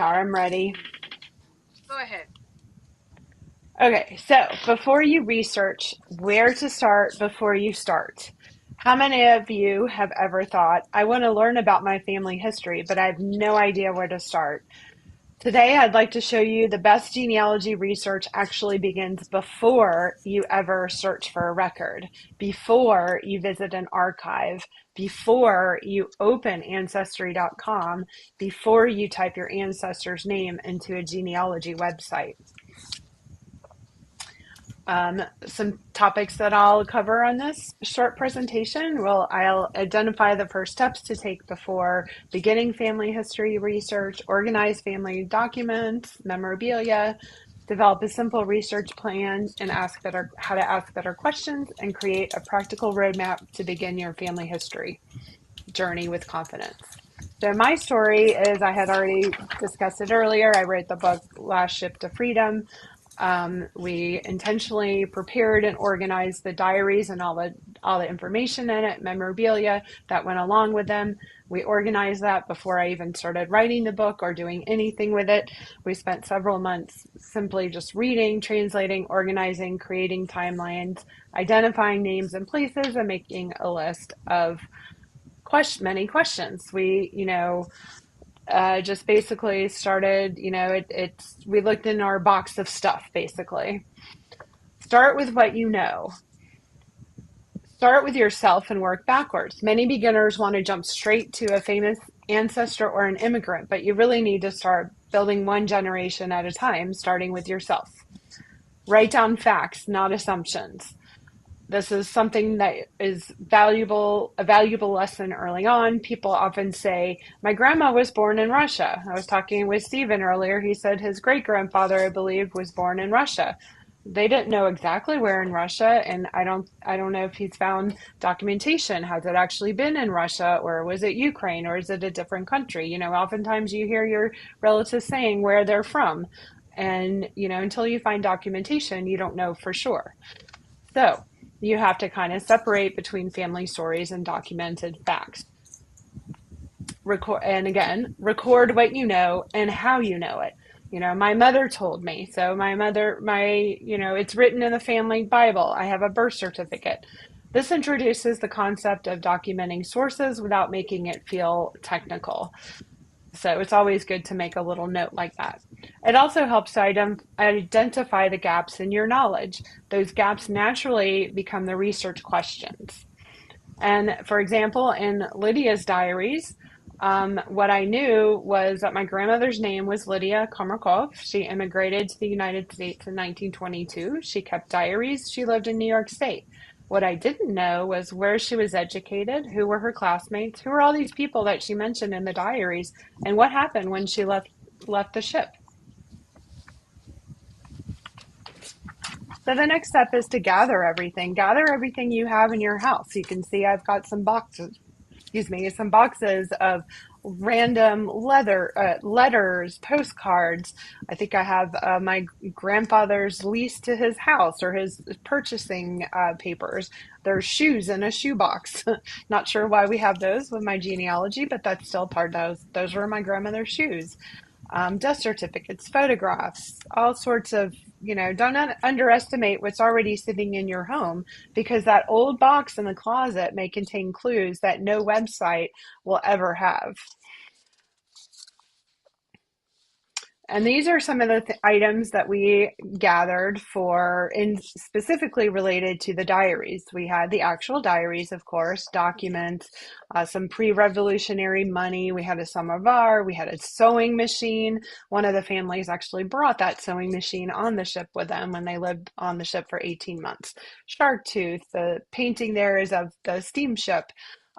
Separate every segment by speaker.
Speaker 1: I'm ready.
Speaker 2: Go ahead.
Speaker 1: Okay, so before you research where to start before you start, how many of you have ever thought, I want to learn about my family history, but I have no idea where to start? Today, I'd like to show you the best genealogy research actually begins before you ever search for a record, before you visit an archive, before you open Ancestry.com, before you type your ancestor's name into a genealogy website. Some topics that I'll cover on this short presentation. Well, I'll identify the first steps to take before beginning family history research, organize family documents, memorabilia, develop a simple research plan, and how to ask better questions, and create a practical roadmap to begin your family history journey with confidence. So my story is I had already discussed it earlier. I wrote the book Last Ship to Freedom. We intentionally prepared and organized the diaries and all the information in it, memorabilia that went along with them. We organized that before I even started writing the book or doing anything with it. We spent several months simply just reading, translating, organizing, creating timelines, identifying names and places, and making a list of many questions. We just basically started, we looked in our box of stuff, basically. Start with what you know. Start with yourself and work backwards. Many beginners want to jump straight to a famous ancestor or an immigrant, but you really need to start building one generation at a time, starting with yourself. Write down facts, not assumptions. This is something that is a valuable lesson early on. People often say, my grandma was born in Russia. I was talking with Stephen earlier. He said his great grandfather, I believe, was born in Russia. They didn't know exactly where in Russia, and I don't know if he's found documentation. Has it actually been in Russia, or was it Ukraine, or is it a different country? Oftentimes you hear your relatives saying where they're from, and until you find documentation, you don't know for sure. So you have to kind of separate between family stories and documented facts. Record what you know and how you know it. My mother told me. So it's written in the family Bible. I have a birth certificate. This introduces the concept of documenting sources without making it feel technical. So it's always good to make a little note like that. It also helps to identify the gaps in your knowledge. Those gaps naturally become the research questions. And for example, in Lydia's diaries, what I knew was that my grandmother's name was Lydia Komarkov. She immigrated to the United States in 1922. She kept diaries. She lived in New York State. What I didn't know was where she was educated, who were her classmates, who were all these people that she mentioned in the diaries, and what happened when she left the ship. So the next step is to gather everything. Gather everything you have in your house. You can see I've got some boxes of random letters, postcards. I think I have my grandfather's lease to his house or his purchasing papers. There's shoes in a shoebox. Not sure why we have those with my genealogy, but that's still part of those. Those were my grandmother's shoes. Death certificates, photographs, all sorts of, don't underestimate what's already sitting in your home because that old box in the closet may contain clues that no website will ever have. And these are some of the items that we gathered for, and specifically related to the diaries. We had the actual diaries, of course, documents, some pre-revolutionary money. We had a samovar. We had a sewing machine. One of the families actually brought that sewing machine on the ship with them when they lived on the ship for 18 months. Shark tooth. The painting there is of the steamship.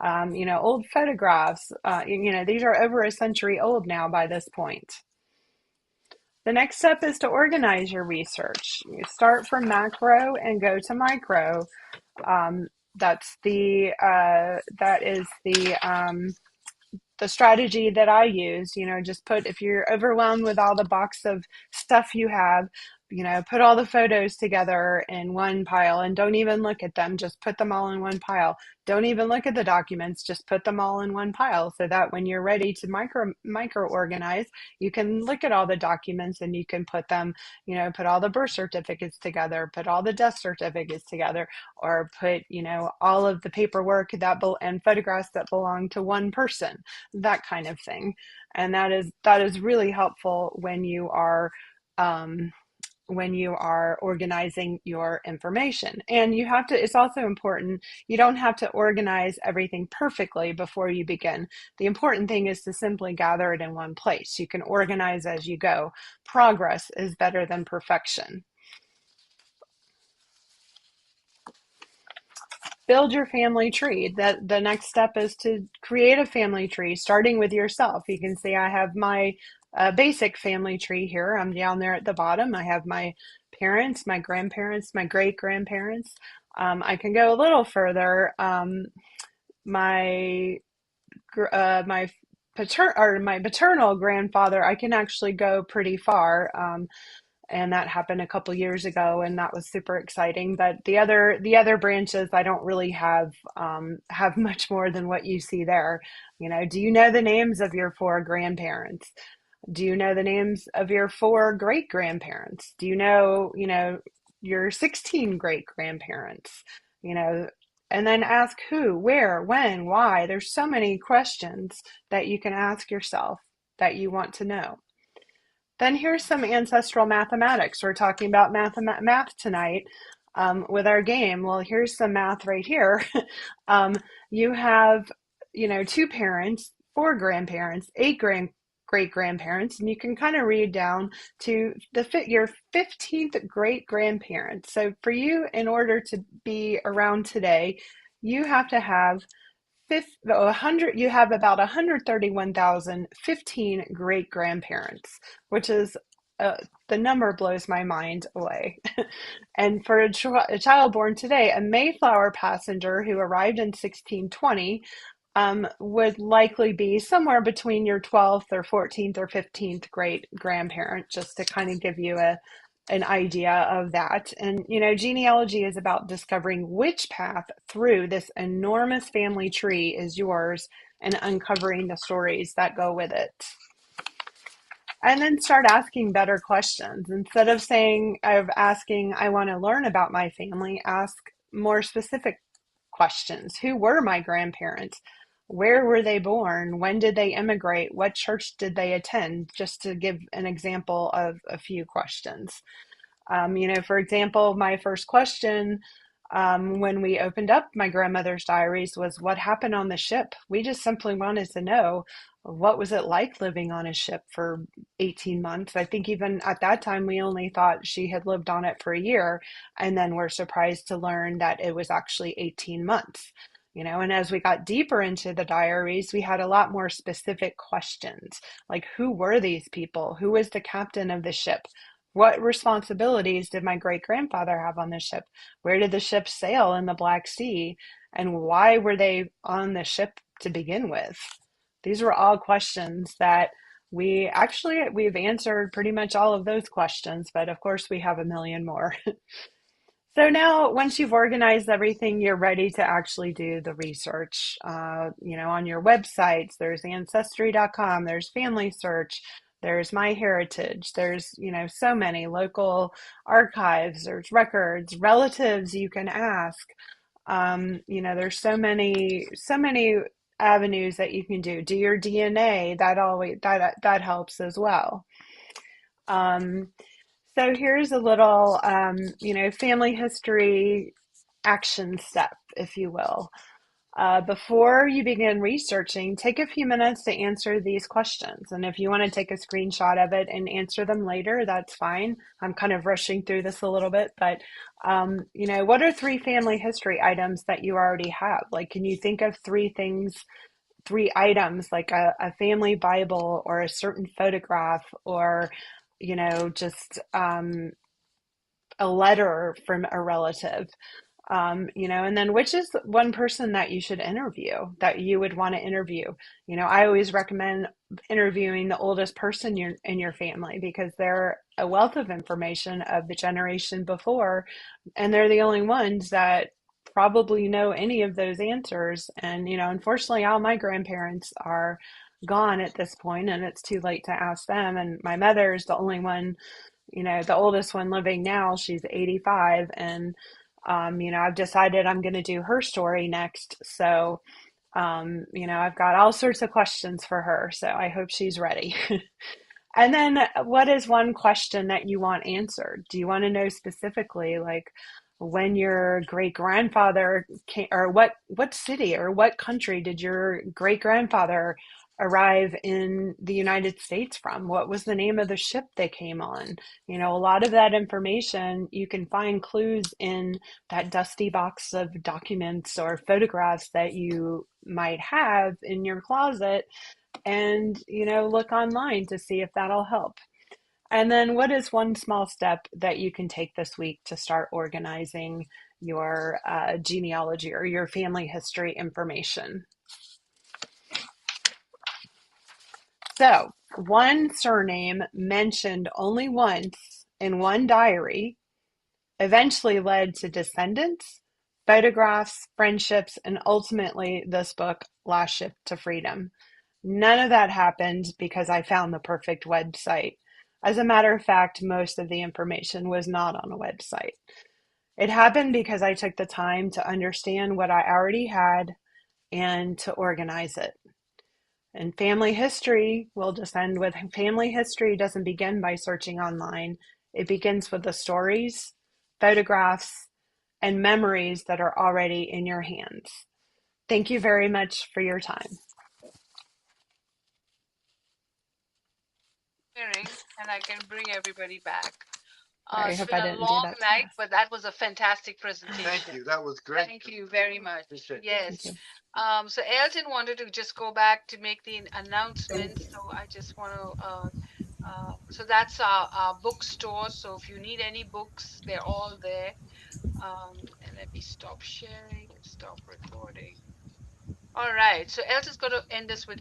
Speaker 1: Old photographs. These are over a century old now by this point. The next step is to organize your research. You start from macro and go to micro. Um, that is the strategy that I use. Just if you're overwhelmed with all the box of stuff you have, put all the photos together in one pile and don't even look at them. Just put them all in one pile. Don't even look at the documents. Just put them all in one pile so that when you're ready to micro organize, you can look at all the documents and you can put them, put all the birth certificates together, put all the death certificates together, or put, all of the paperwork and photographs that belong to one person, that kind of thing. And that is really helpful um, when you are organizing your information. And it's also important, you don't have to organize everything perfectly before you begin. The important thing is to simply gather it in one place. You can organize as you go. Progress is better than perfection. Build your family tree. That the next step is to create a family tree, starting with yourself. You can see I have my basic family tree here. I'm down there at the bottom. I have my parents, my grandparents, my great grandparents. I can go a little further. My my my paternal grandfather, I can actually go pretty far. And that happened a couple years ago, and that was super exciting. But the other branches, I don't really have much more than what you see there. Do you know the names of your four grandparents? Do you know the names of your four great grandparents? Do you know your 16 great grandparents? You know, and then ask who, where, when, why. There's so many questions that you can ask yourself that you want to know. Then here's some ancestral mathematics. We're talking about math tonight with our game. Well, here's some math right here. um, you have, two parents, four grandparents, eight great grandparents, and you can kind of read down to your 15th great grandparent. So for you, in order to be around today, you have to have 100, you have about 131,015 great grandparents, which is the number blows my mind away. And for a child born today, a Mayflower passenger who arrived in 1620 would likely be somewhere between your 12th or 14th or 15th great grandparent, just to kind of give you an idea of that. And, genealogy is about discovering which path through this enormous family tree is yours and uncovering the stories that go with it. And then start asking better questions. Instead of asking, I want to learn about my family, ask more specific questions. Who were my grandparents? Where were they born? When did they immigrate? What church did they attend? Just to give an example of a few questions. For example, my first question when we opened up my grandmother's diaries was, what happened on the ship? We just simply wanted to know, what was it like living on a ship for 18 months? I think even at that time, we only thought she had lived on it for a year. And then we're surprised to learn that it was actually 18 months. And as we got deeper into the diaries, we had a lot more specific questions, like who were these people? Who was the captain of the ship? What responsibilities did my great grandfather have on the ship? Where did the ship sail in the Black Sea? And why were they on the ship to begin with? These were all questions that we've answered pretty much all of those questions, but of course we have a million more. So now, once you've organized everything, you're ready to actually do the research. On your websites, there's ancestry.com, there's Family Search, there's MyHeritage, there's, so many local archives, there's records, relatives you can ask. There's so many avenues that you can do. Do your DNA, that helps as well. Um, so here's a little, family history action step, if you will. Before you begin researching, take a few minutes to answer these questions. And if you want to take a screenshot of it and answer them later, that's fine. I'm kind of rushing through this a little bit, but, what are three family history items that you already have? Like, can you think of three items like a family Bible or a certain photograph or, just a letter from a relative? And then which is one person that you should interview that you would want to interview. I always recommend interviewing the oldest person in your family because they're a wealth of information of the generation before, and they're the only ones that probably know any of those answers. And unfortunately, all my grandparents are gone at this point, and it's too late to ask them. And my mother's the only one, the oldest one living now. She's 85, and I've decided I'm going to do her story next. So, I've got all sorts of questions for her. So I hope she's ready. And then, what is one question that you want answered? Do you want to know specifically, like when your great grandfather came, or what city or what country did your great grandfather arrive in the United States from? What was the name of the ship they came on? A lot of that information you can find clues in that dusty box of documents or photographs that you might have in your closet, and look online to see if that'll help. And then what is one small step that you can take this week to start organizing your genealogy or your family history information? So one surname mentioned only once in one diary eventually led to descendants, photographs, friendships, and ultimately this book, Last Ship to Freedom. None of that happened because I found the perfect website. As a matter of fact, most of the information was not on a website. It happened because I took the time to understand what I already had and to organize it. And family history will just end with family history doesn't begin by searching online. It begins with the stories, photographs, and memories that are already in your hands. Thank you very much for your time.
Speaker 2: Sharing, and I can bring everybody back.
Speaker 1: I
Speaker 2: It's
Speaker 1: hope
Speaker 2: been
Speaker 1: I
Speaker 2: a
Speaker 1: didn't do
Speaker 2: long
Speaker 1: that too
Speaker 2: night,
Speaker 1: fast.
Speaker 2: but that was a fantastic
Speaker 3: Thank
Speaker 2: presentation.
Speaker 3: you. That was great.
Speaker 2: Thank you very much.
Speaker 3: Appreciate it.
Speaker 1: Thank
Speaker 2: Yes.
Speaker 1: you.
Speaker 2: So Elton wanted to just go back to make the announcements. So I just want to, so that's our bookstore. So if you need any books, they're all there. And let me stop sharing and stop recording. All right. So Elton's going to end us with